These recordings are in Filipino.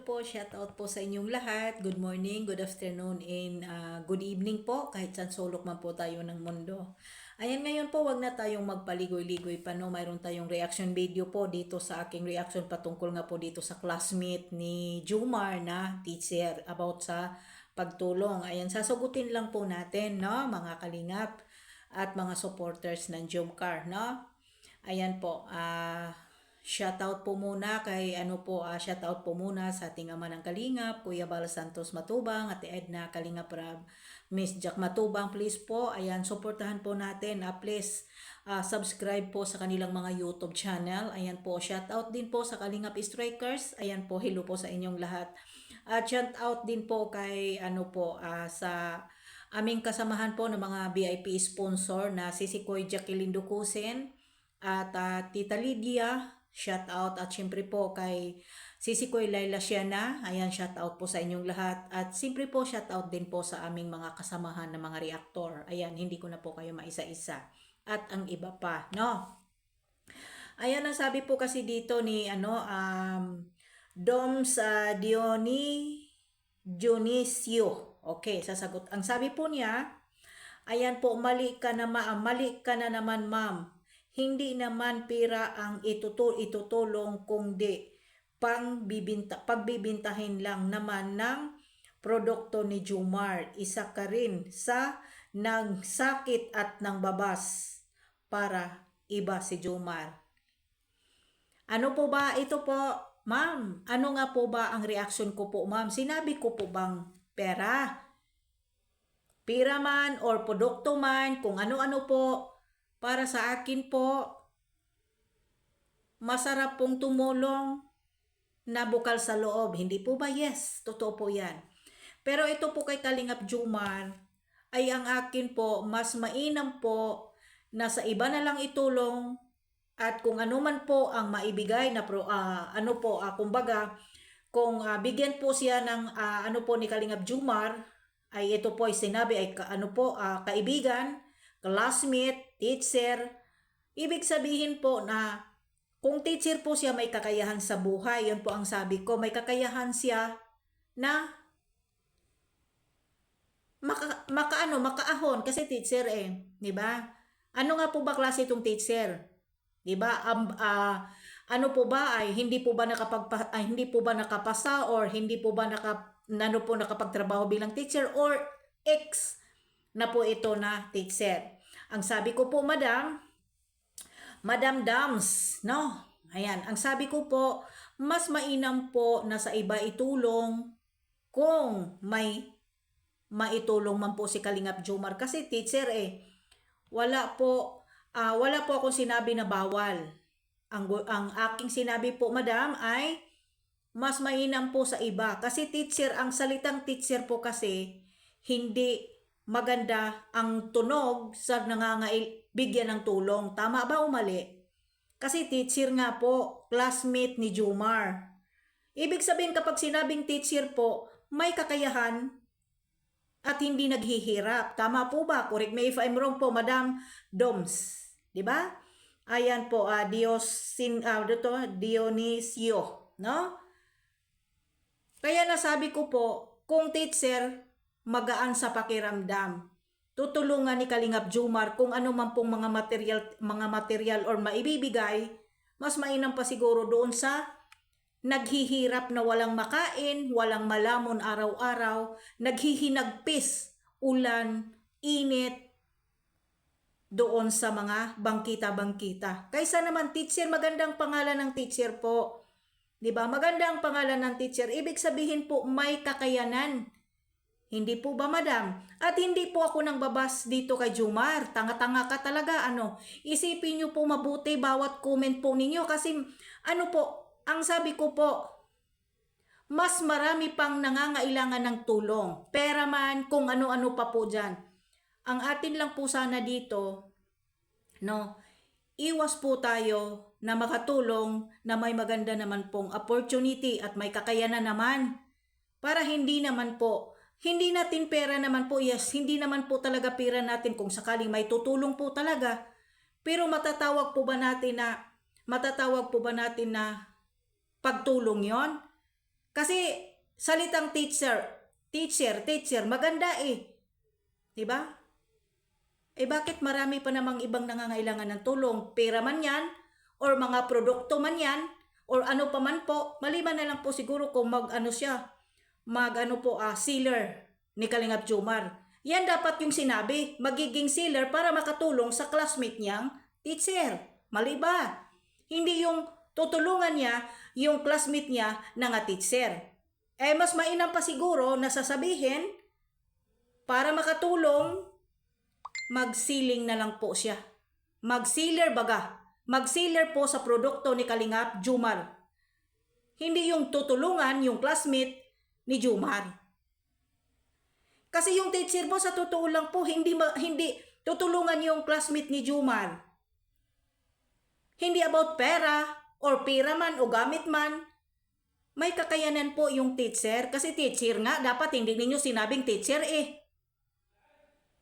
po, shout out po sa inyong lahat. Good morning, good afternoon, and good evening po kahit saan sulok man po tayo ng mundo. Ayan, ngayon po, wag na tayong magpaligoy-ligoy pa, no? Mayroon tayong reaction video po dito sa aking reaction patungkol nga po dito sa classmate ni Jomar na teacher about sa pagtulong. Ayan, sasagutin lang po natin, no? Mga kalingap at mga supporters ng Jomcar, no? Ayan po, shoutout po muna kay shoutout po muna sa ating ama ng Kalingap, Kuya Bal Santos Matubang, Ate Edna Kalingap Rab, Miss Jack Matubang, please po, ayan, suportahan po natin, please subscribe po sa kanilang mga YouTube channel. Ayan po, shoutout din po sa Kalingap Strikers. Ayan po, hello po sa inyong lahat. At shoutout din po kay sa aming kasamahan po ng mga VIP sponsor na si Koy Jacqueline Ducusen at Tita Lydia, shout out, at syempre po kay Sisi Koy Laila Siana, ayan, shout out po sa inyong lahat, at syempre po shout out din po sa aming mga kasamahan ng mga reactor. Ayan, hindi ko na po kayo maisa-isa at ang iba pa, no? Ayan, ang sabi po kasi dito ni Doms Dionisio. Okay, sasagot. Ang sabi po niya, ayan po, mali ka na naman, ma'am. Hindi naman pira ang itutulong kundi pagbibintahin lang naman ng produkto ni Jomar. Isa ka rin sa nagsakit at nang babas para iba si Jomar. Ano po ba ito po, ma'am? Ano nga po ba ang reaction ko po, ma'am? Sinabi ko po bang pera? Pira man or produkto man, kung ano-ano po, para sa akin po, masarap pong tumulong na bukal sa loob. Hindi po ba? Yes, totoo po yan. Pero ito po kay Kalingap Jomar, ay ang akin po, mas mainam po na sa iba na lang itulong at kung ano man po ang maibigay na kumbaga, kung bigyan po siya ng ni Kalingap Jomar, ay ito po ay sinabi ay kaibigan, classmate, teacher. Ibig sabihin po na kung teacher po siya, may kakayahan sa buhay. Yun po ang sabi ko, may kakayahan siya na makaahon kasi teacher di ba? Ano nga po ba klase itong teacher? Di ba? Ano po ba ay hindi po ba nakapasa or hindi po ba nakapagtrabaho bilang teacher or ex na po ito na teacher. Ang sabi ko po, Madam Dams, no? Ayan, ang sabi ko po, mas mainam po na sa iba itulong kung may maitulong man po si Kalingap Jomar kasi teacher wala po akong sinabi na bawal. Ang aking sinabi po, Madam, ay mas mainam po sa iba. Kasi teacher, ang salitang teacher po kasi, hindi maganda ang tunog sa bigyan ng tulong. Tama ba o mali? Kasi teacher nga po, classmate ni Jomar. Ibig sabihin kapag sinabing teacher po, may kakayahan at hindi naghihirap. Tama po ba? Correct me if I'm wrong po, Madam Doms. Diba? Ayan po, Dionisio, no? Kaya nasabi ko po, kung teacher, magaan sa pakiramdam. Tutulungan ni Kalingap Jomar kung ano man pong mga material or maibibigay, mas mainam pa siguro doon sa naghihirap na walang makain, walang malamon araw-araw, naghihinagpis, ulan, init, doon sa mga bangkita-bangkita. Kaysa naman teacher, magandang pangalan ng teacher po. 'Di ba? Magandang pangalan ng teacher. Ibig sabihin po may kakayanan. Hindi po ba, Madam? At hindi po ako nang babas dito kay Jomar. Tanga-tanga ka talaga, Isipin niyo po mabuti bawat comment po ninyo kasi ang sabi ko po, mas marami pang nangangailangan ng tulong. Pera man, kung ano-ano pa po dyan. Ang atin lang po sana dito, no, iwas po tayo na makatulong na may maganda naman pong opportunity at may kakayanan naman. Para hindi natin pera naman po, yes, hindi naman po talaga pera natin kung sakaling may tutulong po talaga. Pero matatawag po ba natin na pagtulong yon? Kasi salitang teacher, maganda eh. 'Di ba? Bakit marami pa namang ibang nangangailangan ng tulong? Pera man yan, or mga produkto man yan, or ano pa man po, maliban na lang po siguro kung sealer ni Kalingap Jomar. Yan dapat yung sinabi, magiging sealer para makatulong sa classmate niyang teacher. Mali ba? Hindi yung tutulungan niya yung classmate niya na nga teacher. Mas mainam pa siguro na sasabihin, para makatulong, mag-sealing na lang po siya. Mag-sealer baga. Mag-sealer po sa produkto ni Kalingap Jomar. Hindi yung tutulungan yung classmate ni Jomar. Kasi yung teacher po sa totoo lang po, hindi tutulungan yung classmate ni Jomar. Hindi about pera or pera man o gamit man. May kakayanan po yung teacher. Kasi teacher nga, dapat hindi ninyo sinabing teacher eh.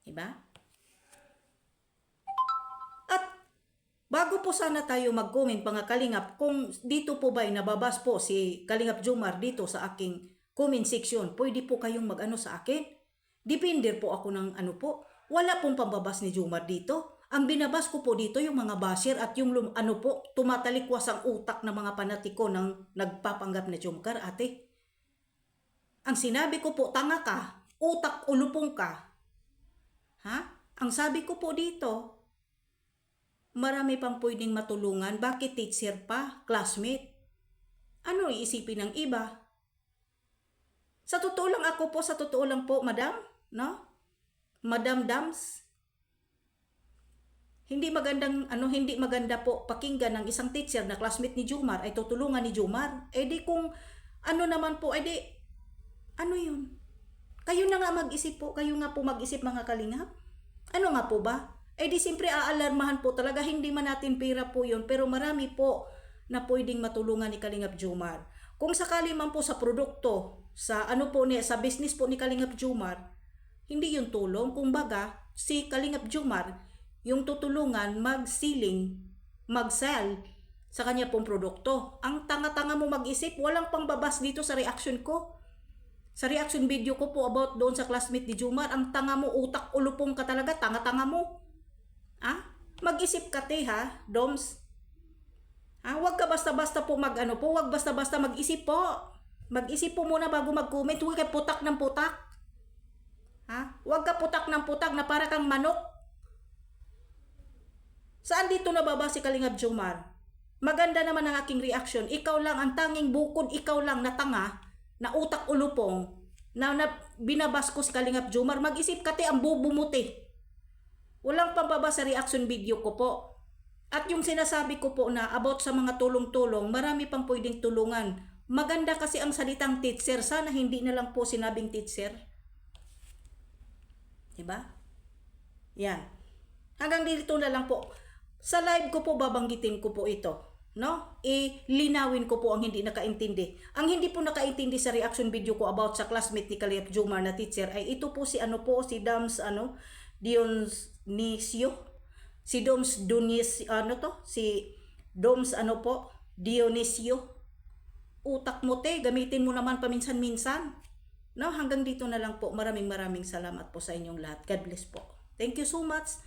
Diba? Bago po sana tayo mag-comment mga Kalingap, kung dito po ba ay nababas po si Kalingap Jomar dito sa aking comment section, pwede po kayong mag-ano sa akin. Depende po ako ng ano po. Wala pong pambabas ni Jomar dito. Ang binabas ko po dito yung mga basher at yung tumatalikwas ang utak ng mga panatiko ng nagpapanggap na Jomcar, ate. Ang sinabi ko po, tanga ka, utak ulupong ka. Ha? Ang sabi ko po dito, marami pang pwedeng matulungan. Bakit teacher pa? Classmate? Ano iisipin ng iba? Sa totoo lang po, madam, no? Madam Dams. Hindi maganda po pakinggan ng isang teacher na classmate ni Jomar ay tutulungan ni Jomar. Di kung ano naman po, ano yun? Kayo na nga mag-isip po, mga Kalingap. Ano nga po ba? Di siyempre aalarmahan po talaga, hindi man natin pera po yun, pero marami po na pwedeng matulungan ni Kalingap Jomar. Kung sakali man po sa produkto, sa business po ni Kalingap Jomar, hindi yung tulong. Kung baga, si Kalingap Jomar, yung tutulungan mag-selling, mag-sell sa kanya pong produkto. Ang tanga-tanga mo mag-isip, walang pangbabas dito sa reaction ko. Sa reaction video ko po about doon sa classmate ni Jomar, ang tanga mo, utak ulupong ka talaga, tanga-tanga mo. Mag-isip ka ha, Doms. Huwag ka basta-basta po huwag basta-basta mag-isip po. Mag-isip po muna bago mag-comment. Huwag ka putak ng putak. Huwag ka putak ng putak na para kang manok. Saan dito nababa si Kalingap Jomar? Maganda naman ang aking reaction. Ikaw lang, ang tanging bukod, ikaw lang na tanga, na utak ulupong, na binabas ko si Kalingap Jomar. Mag-isip ka ang bubumuti. Walang pambaba sa reaction video ko po. At yung sinasabi ko po na about sa mga tulong-tulong, marami pang pwedeng tulungan. Maganda kasi ang salitang teacher. Sana hindi na lang po sinabing teacher. Diba? Yan. Hanggang dito na lang po. Sa live ko po babanggitin ko po ito. No? Linawin ko po ang hindi nakaintindi. Ang hindi po nakaintindi sa reaction video ko about sa classmate ni Kalingap Jomar na teacher ay ito po si Dams Dionisio. Si Doms Dionisio. Utak mo gamitin mo naman paminsan-minsan. No, hanggang dito na lang po. Maraming salamat po sa inyong lahat. God bless po. Thank you so much.